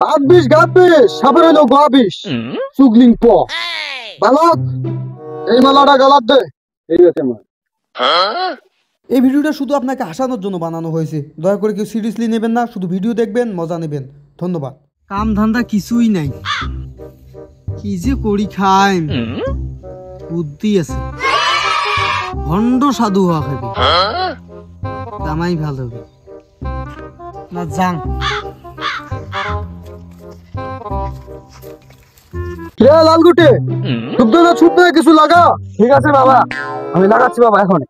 আবিশ গাবিশ সাবর হইলো গাবিশ চুগলিং প বালক এই মালাটা গলাত দে। ঠিক আছে মা। এই ভিডিওটা শুধু আপনাকে হাসানোর জন্য বানানো হয়েছে, দয়া করে কেউ সিরিয়াসলি নেবেন না, শুধু ভিডিও দেখবেন, মজা নেবেন। ধন্যবাদ। কাম ধান্দা কিছুই নাই, কি যে করি খাই, বুদ্ধি আছে। ভণ্ড সাধু হওয়া খাবি, কামাই ভালো হবে না। যাং লালগুটে ছুটবে কিছু লাগা। ঠিক আছে বাবা, আমি লাগাচ্ছি বাবা এখন।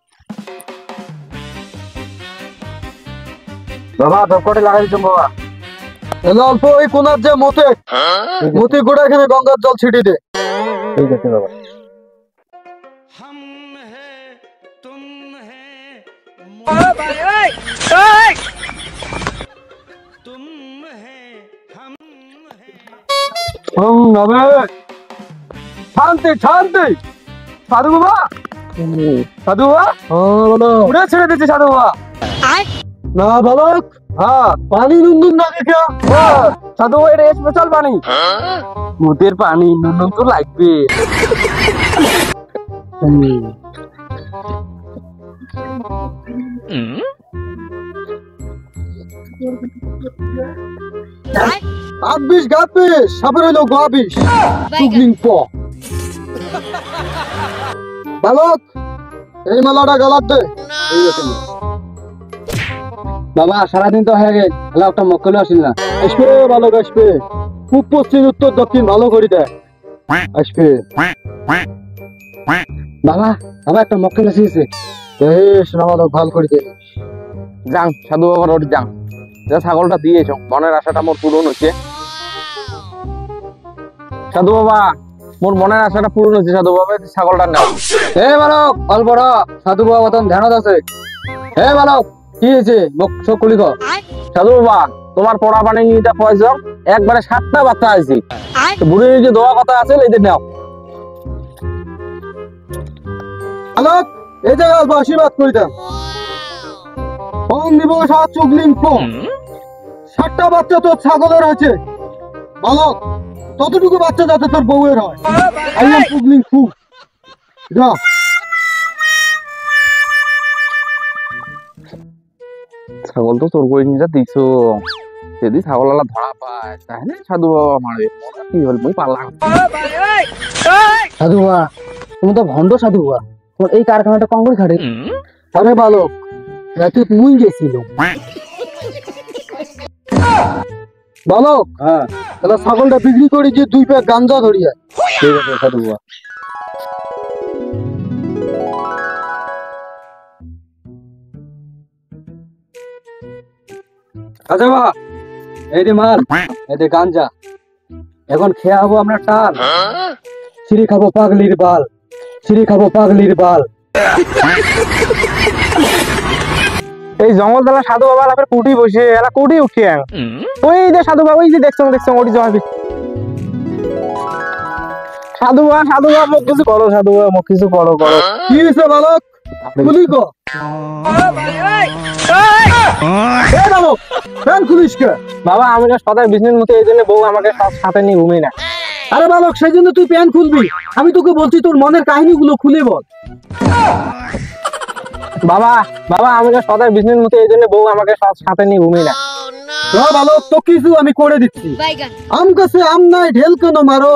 বাবা দরকারে লাগাই দিচ্ছ বাবা। এলে অল্প ওই কোনার যে মতে গোড়া এখানে গঙ্গার জল ছিটিয়ে দে। ঠিক আছে বাবা। শান্তি শান্তি সাধু বাবা, সাধু বাবা উড়ে ছেড়ে দিচ্ছি সাধু বাবা। না বালক, হ্যাঁ পানি নুন না দেখে সাধু বাবা, এটা স্পেশাল পানি, মুতের পানি, নুন তো লাগবে। আবিশ গাবিশ সাবর হইলো গাবিশ চুগলিং প বালক এই মালাটা গলাত দে। ঠিক আছে বাবা। সারাদিন তো হয়ে গেল, একটা মক্কলে আসিল না। আসবে বালক আসবে, পূব পশ্চিম উত্তর দক্ষিণ ভালো করে দেয় আসবে। বাবা বাবা একটা মক্কেল আসিছে, বেশ বালক ভালো করে দে। যাং সাধু বাবার ওটি যাং, যা ছাগলটা দিয়েছ, মনের আশাটা মোর পূরণ হচ্ছে। সাধু বাবা মোর মনের আশাটা পূরণ হচ্ছে, সাধু বাবা ছাগলটা নাও। হে বালক অল্প সাধু বাবা বতন ধ্যানত আছে। হে বালক কি হয়েছে, মুখ চোখ খুলি কর। সাধু বাবা তোমার পড়া পানি নিতে পয়সা একবারে 7টা বাচ্চা আছে, বুড়ির যে দোয়া কথা আছে এদের নাও। বালক এই জায়গায় অল্প আশীর্বাদ করে দেন। ওম দিবস চুগলিং প 7টা বাচ্চা তোর ছাগলের হয়েছে বালক, ততটুকু বাচ্চা যাতে তোর বউয়ের হয়। আই এম চুগলিং ফু। যা ছাগল তো তোর করে নিয়ে দিছো, যদি ছাগল ধরা পায় তাহলে সাধু বাবা মারবে, কি হল মই পারলাম। সাধু বাবা তুমি তো ভণ্ড সাধু বাবা, তোমার এই কারখানাটা কঙ্গল খাটে। আরে বালক রাতে তুই গেছিল বালক। হ্যাঁ তাহলে ছাগলটা বিক্রি করি যে 2 প্যাক গাঞ্জা ধরিয়া। ঠিক আছে সাধু বাবা। আচ্ছা বাবা এই যে মাল, এই যে গাঞ্জা, এখন খেয়া হবো আমরা টাল। সিঁড়ি খাবো পাগলির বাল, সিঁড়ি খাবো পাগলির বাল। এই জঙ্গল তলা সাধু বাবা আপনার কুটি বসে এলা কুটি উঠি, ওই যে সাধু বাবা, ওই যে দেখছো ওটি জমাবি। সাধু বাবা মুখ কিছু করো, সাধু বাবা মুখ কিছু করো। কি হয়েছে বালক খুলি কো। বাবা আমি সদাই বিজনেস মতো, এই জন্য বউ আমাকে সব সাথে নিয়ে ঘুমিয়ে না। আরে বালক সেই জন্য তুই প্যান্ট খুলবি, আমি তোকে বলছি তোর মনের কাহিনীগুলো খুলে বল। বাবা আমি সদাই বিজনেস মতো, এই জন্য বউ আমাকে সব সাথে নিয়ে ঘুমিয়ে না। বালক তো কিছু আমি করে দিচ্ছি। আম কাছে আম নাই ঢেল কেন মারো,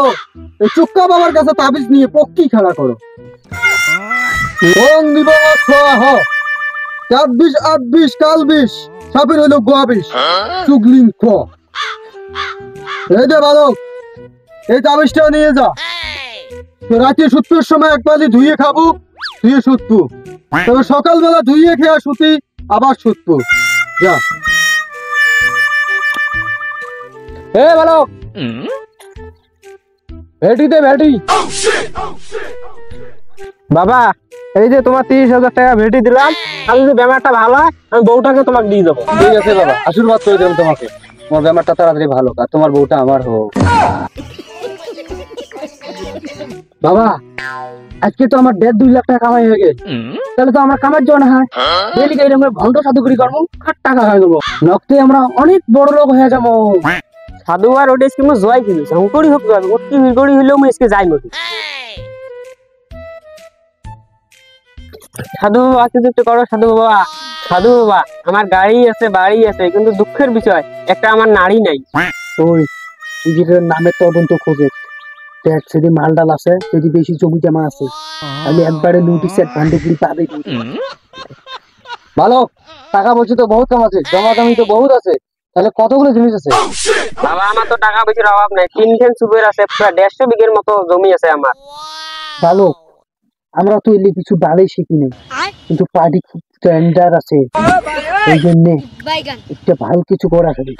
চুক্কা বাবার কাছে তাবিজ নিয়ে পক্কি খেলা করো। ওং দিবস স্বাহা 24 28 কাল 20 সাপের হইলো গোয়াবিশ চুগলিং প। এই যে বালক এই তাবিজটা নিয়ে যা, রাতে শুতপুর সময় এক বালি ধুয়ে খাবো, ধুয়ে শুতপু, তবে সকালবেলা ধুয়ে খেয়া শুতি আবার শুতপু। যা। এ বালক ভেটি দে ভেটি। বাবা এই যে তোমার 30,000 টাকা ভেটি দিলাম, আমি যদি ব্যাপারটা ভালো হয় আমি বউটাকে তোমাকে দিয়ে দেবো। ঠিক আছে বাবা, আশীর্বাদ করে দিলাম তোমাকে, তোমার ব্যাপারটা তাড়াতাড়ি ভালো আর তোমার বউটা আমার হোক। বাবা আজকে তো আমার 1.5-2 লাখ টাকা কামাই হয়ে গেছে, তাহলে তো আমরা কামার জন্য হয় ডেলি আমরা ভণ্ড সাধুগুরি করবো আর টাকা হয়ে যাবো, নকতে আমরা অনেক বড় লোক হয়ে যাবো। সাধু আর ওটা স্কিম জয় কিন্তু শঙ্করই হোক জয় অতি বিগড়ি হইলেও মই এসকে যাই মতি সাধু বাবা কিছু একটু করো সাধু বাবা। সাধু বাবা আমার গাড়ি আছে বাড়ি আছে কিন্তু দুঃখের বিষয় একটা আমার নারী নাই। তুই নিজের নামের তদন্ত খোঁজে দেখ যদি মালডাল আছে যদি বেশি জমি জমা আছে তাহলে একবারে লুটিস ভান্ডুপুরি পাবে। বালক, টাকা পয়সা তো বহুত কম আছে, জমা জমি তো বহুত আছে, তাহলে কতগুলো জিনিস আছে? বাবা আমার তো টাকা পয়সার অভাব নাই, 3 সুপের আছে, প্রায় 150 বিঘের মতো জমি আছে আমার। বালক, আমরা তো এলে কিছু ডালে শিখি নেই, কিন্তু পার্টি খুব স্ট্যান্ডার্ড আছে, এই জন্যে একটা ভালো কিছু করা হবে।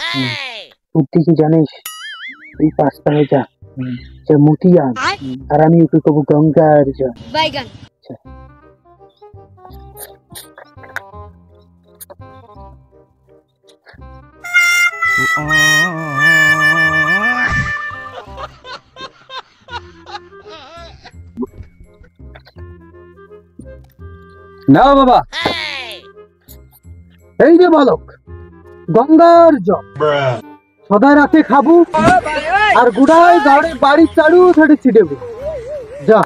তুই কি জানিস এই 5টা হয়ে যা মতিয়া আর আমি ওকে কব গঙ্গার যা। না বাবা, এই যে বালক, গঙ্গার জল সদা রাতে খাবো আর গুড়ায় গাড়ি বাড়ি চালু ছেড়ে ছিটেবো। যা।